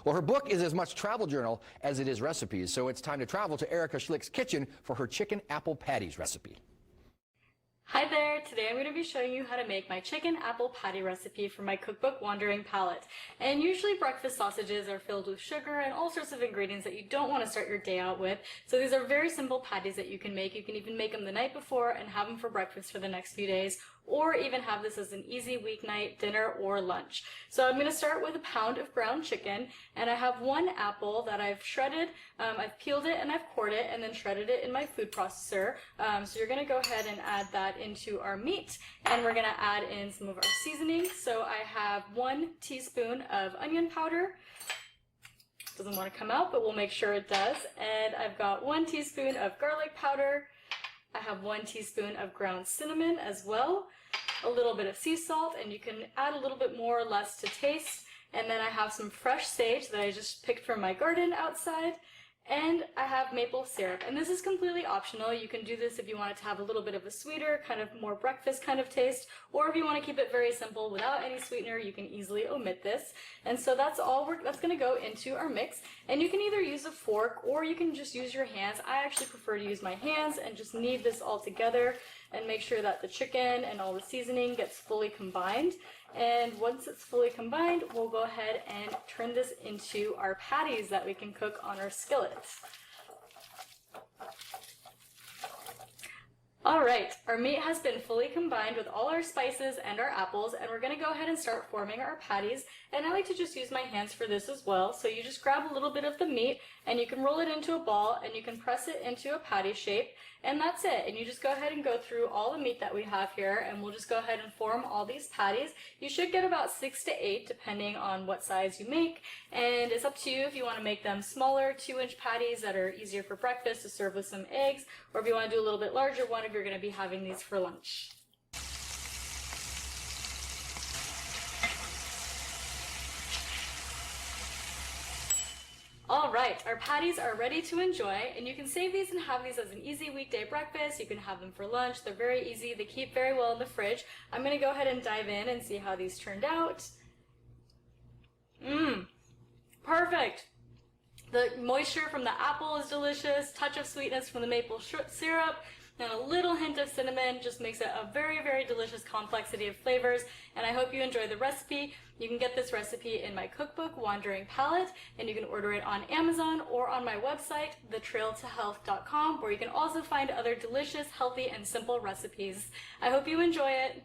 Well, her book is as much travel journal as it is recipes, so it's time to travel to Erica Schlick's kitchen for her chicken apple patties recipe. Hi there! Today I'm going to be showing you how to make my chicken apple patty recipe from my cookbook Wandering Palate. And usually breakfast sausages are filled with sugar and all sorts of ingredients that you don't want to start your day out with. So these are very simple patties that you can make. You can even make them the night before and have them for breakfast for the next few days, or even have this as an easy weeknight dinner or lunch. So I'm going to start with a pound of ground chicken, and I have one apple that I've shredded. I've peeled it and I've cored it and then shredded it in my food processor. So you're going to go ahead and add that into our meat, and we're going to add in some of our seasoning. So I have 1 teaspoon of onion powder. Doesn't want to come out, but we'll make sure it does. And I've got 1 teaspoon of garlic powder. I have 1 teaspoon of ground cinnamon as well, a little bit of sea salt, and you can add a little bit more or less to taste. And then I have some fresh sage that I just picked from my garden outside, and I have maple syrup. And this is completely optional. You can do this if you want it to have a little bit of a sweeter, kind of more breakfast kind of taste, or if you want to keep it very simple without any sweetener, you can easily omit this. And so that's that's going to go into our mix. And you can either use a fork or you can just use your hands. I actually prefer to use my hands and just knead this all together and make sure that the chicken and all the seasoning gets fully combined. And once it's fully combined, we'll go ahead and turn this into our patties that we can cook on our skillets. Alright, our meat has been fully combined with all our spices and our apples, and we're going to go ahead and start forming our patties. And I like to just use my hands for this as well. So you just grab a little bit of the meat and you can roll it into a ball and you can press it into a patty shape, and that's it. And you just go ahead and go through all the meat that we have here, and we'll just go ahead and form all these patties. You should get about 6 to 8 depending on what size you make, and it's up to you if you want to make them smaller 2-inch patties that are easier for breakfast to serve with some eggs, or if you want to do a little bit larger one if you're going to be having these for lunch. Alright, our patties are ready to enjoy, and you can save these and have these as an easy weekday breakfast. You can have them for lunch. They're very easy. They keep very well in the fridge. I'm going to go ahead and dive in and see how these turned out. Perfect! The moisture from the apple is delicious, touch of sweetness from the maple syrup, and a little hint of cinnamon just makes it a very, very delicious complexity of flavors. And I hope you enjoy the recipe. You can get this recipe in my cookbook, Wandering Palate, and you can order it on Amazon or on my website, thetrailtohealth.com, where you can also find other delicious, healthy, and simple recipes. I hope you enjoy it.